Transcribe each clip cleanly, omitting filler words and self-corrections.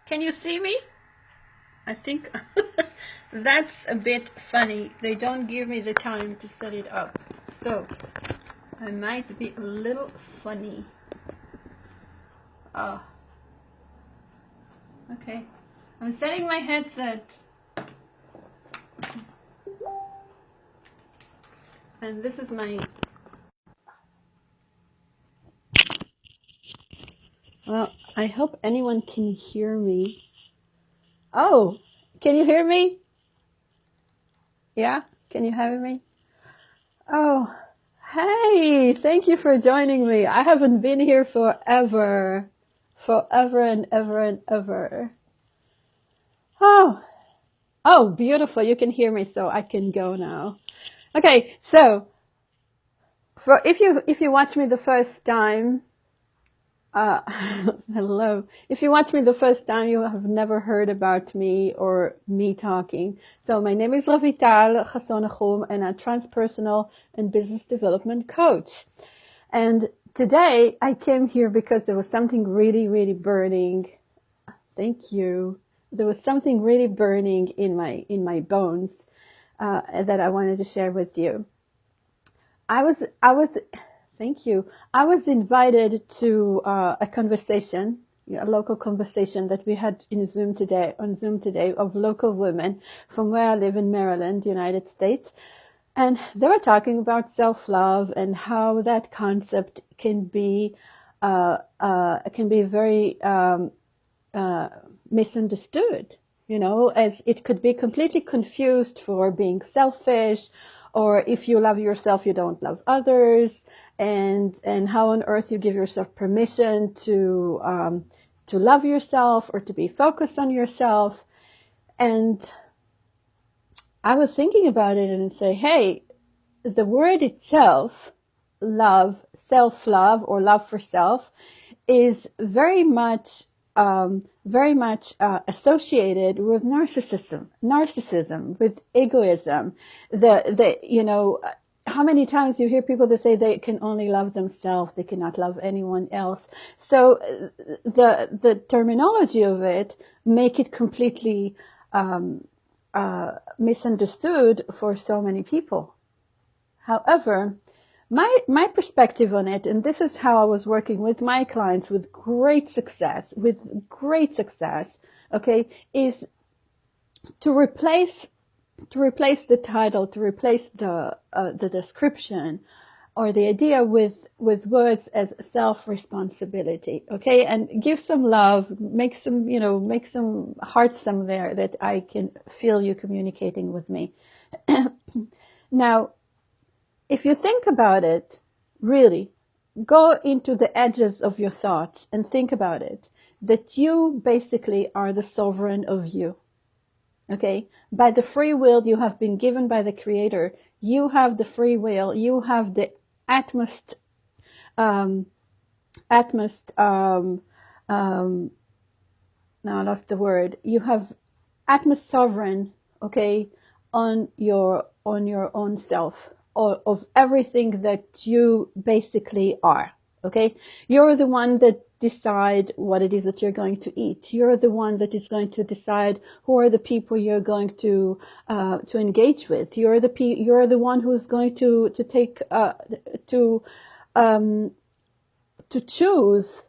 Can you see me? I think that's a bit funny. They don't give me the time to set it up. So I might be a little funny. Oh, okay. I'm setting my headset. And this is my... Well, I hope anyone can hear me. Oh, can you hear me? Yeah? Can you hear me? Oh, hey, thank you for joining me. I haven't been here forever. Forever and ever and ever. Oh, beautiful. You can hear me, so I can go now. Okay, so if you watch me the first time, hello. If you watch me the first time, you have never heard about me or me talking. So my name is Ravital Chasson-Achum, and I'm a transpersonal and business development coach. And today I came here because there was something really, really burning. Thank you. There was something really burning in my bones that I wanted to share with you. Thank you. I was invited to a conversation, a local conversation that we had on Zoom today of local women from where I live in Maryland, United States. And they were talking about self-love and how that concept can be very misunderstood, as it could be completely confused for being selfish, or if you love yourself, you don't love others, and how on earth you give yourself permission to love yourself or to be focused on yourself. And I was thinking about it and say, hey, the word itself, love, self-love or love for self, is very much associated with narcissism, with egoism. How many times you hear people that say they can only love themselves, they cannot love anyone else. So the terminology of it make it completely misunderstood for so many people. However, my perspective on it, and this is how I was working with my clients with great success, okay, is to replace the title, to replace the description or the idea with words as self-responsibility, okay, and give some love, make some hearts somewhere that I can feel you communicating with me. Now, if you think about it, really, go into the edges of your thoughts and think about it, that you basically are the sovereign of you, okay? By the free will you have been given by the Creator, you have the free will, you have the utmost, now I lost the word, you have utmost sovereign, okay, on your own self, or of everything that you basically are, okay? You're the one that decide what it is that you're going to eat. You're the one that is going to decide who are the people you're going to engage with. You're the one who's going to choose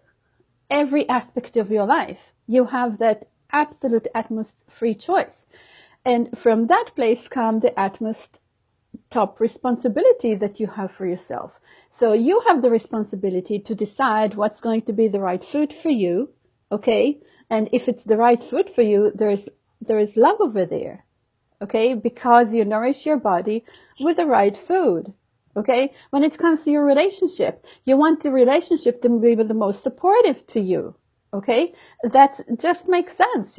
every aspect of your life. You have that absolute utmost free choice. And from that place comes the utmost top responsibility that you have for yourself. So you have the responsibility to decide what's going to be the right food for you, okay? And if it's the right food for you, there is love over there, okay? Because you nourish your body with the right food, okay? When it comes to your relationship, you want the relationship to be the most supportive to you, okay? That just makes sense,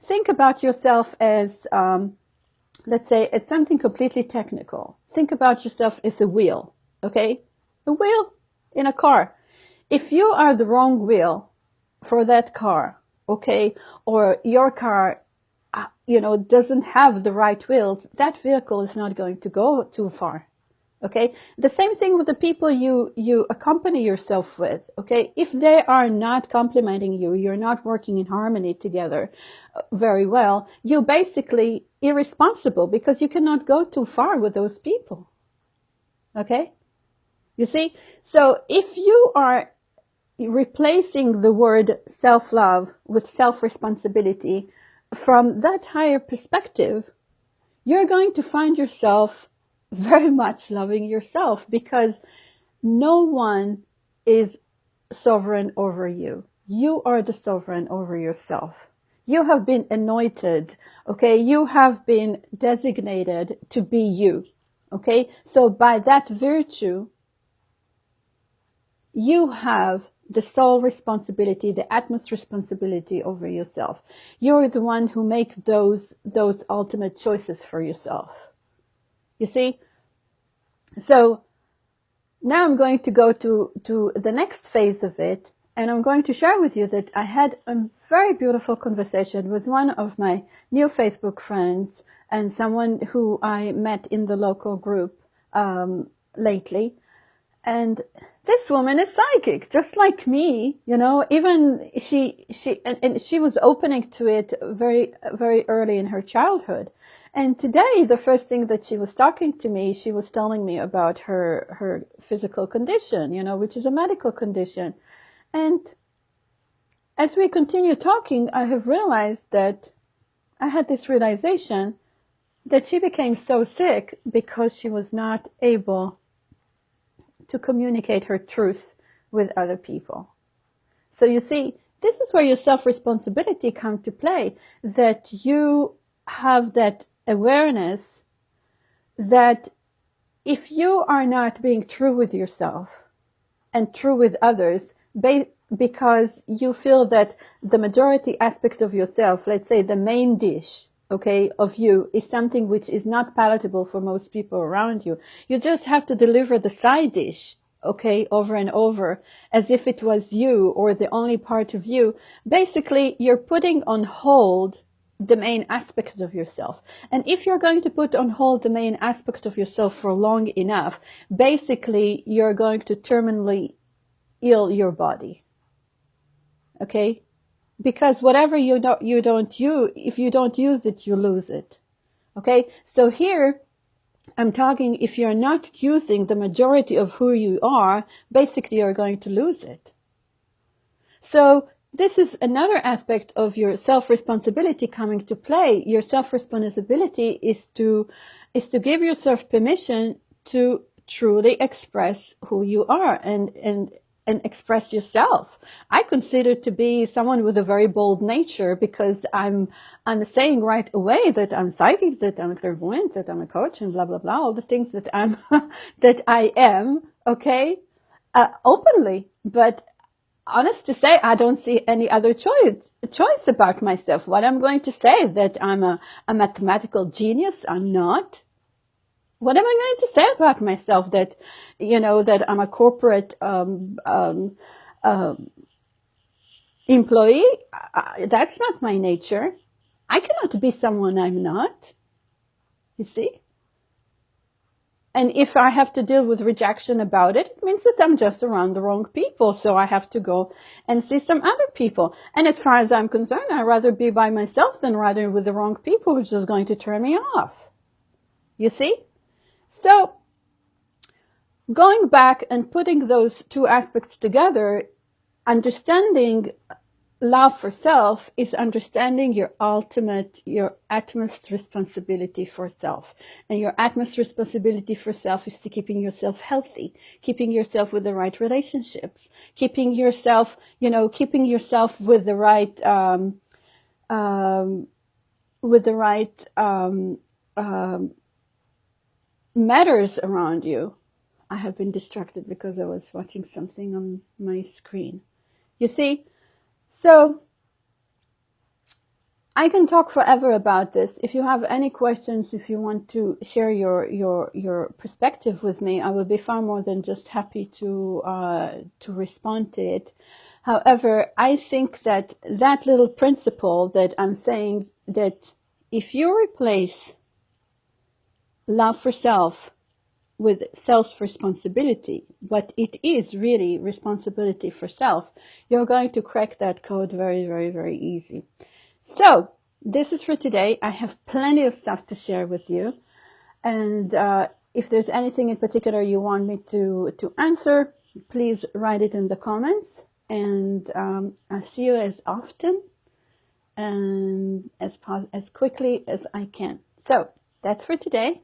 Think about yourself as, let's say it's something completely technical. Think about yourself as a wheel, okay? A wheel in a car. If you are the wrong wheel for that car, okay, or your car, doesn't have the right wheels, that vehicle is not going to go too far, Okay, the same thing with the people you accompany yourself with. Okay, if they are not complimenting you, you're not working in harmony together very well, you're basically irresponsible because you cannot go too far with those people. Okay, you see, so if you are replacing the word self-love with self-responsibility from that higher perspective, you're going to find yourself very much loving yourself, because no one is sovereign over you. You are the sovereign over yourself. You have been anointed, okay? You have been designated to be you, okay? So by that virtue, you have the sole responsibility, the utmost responsibility over yourself. You're the one who makes those ultimate choices for yourself. You see? So now I'm going to go to the next phase of it, and I'm going to share with you that I had a very beautiful conversation with one of my new Facebook friends and someone who I met in the local group lately. And this woman is psychic, just like me, you know. Even she was opening to it very, very early in her childhood. And today, the first thing that she was talking to me, she was telling me about her physical condition, you know, which is a medical condition. And as we continue talking, I have realized that I had this realization that she became so sick because she was not able to communicate her truth with other people. So you see, this is where your self-responsibility comes to play, that you have that awareness that if you are not being true with yourself and true with others, because you feel that the majority aspect of yourself, let's say the main dish, okay, of you is something which is not palatable for most people around you. You just have to deliver the side dish, okay, over and over, as if it was you or the only part of you. Basically, you're putting on hold the main aspect of yourself. And if you're going to put on hold the main aspect of yourself for long enough, basically, you're going to terminally ill your body, okay? Because whatever you don't use, if you don't use it, you lose it. Okay? So here, I'm talking, if you're not using the majority of who you are, basically you're going to lose it. So this is another aspect of your self-responsibility coming to play. Your self-responsibility is to give yourself permission to truly express who you are and express yourself. I consider to be someone with a very bold nature, because I'm saying right away that I'm psychic, that I'm clairvoyant, that I'm a coach, and blah blah blah, all the things that I'm that I am, okay, openly. But honest to say, I don't see any other choice about myself. What I'm going to say, that I'm a mathematical genius? I'm not. What am I going to say about myself? That, you know, that I'm a corporate employee? That's not my nature. I cannot be someone I'm not. You see? And if I have to deal with rejection about it, it means that I'm just around the wrong people. So I have to go and see some other people. And as far as I'm concerned, I'd rather be by myself than rather with the wrong people, which is going to turn me off. You see? So, going back and putting those two aspects together, understanding love for self is understanding your utmost responsibility for self. And your utmost responsibility for self is to keeping yourself healthy, keeping yourself with the right relationships, keeping yourself, you know, keeping yourself with the right, matters around you. I have been distracted because I was watching something on my screen. You see? So I can talk forever about this. If you have any questions, if you want to share your perspective with me, I will be far more than just happy to respond to it. However, I think that little principle that I'm saying, that if you replace love for self with self-responsibility, but it is really responsibility for self, you're going to crack that code very, very, very easy. So this is for today. I have plenty of stuff to share with you. And if there's anything in particular you want me to answer, please write it in the comments. And I'll see you as often and as quickly as I can. So that's for today.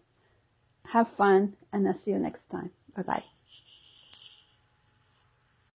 Have fun, and I'll see you next time. Bye-bye.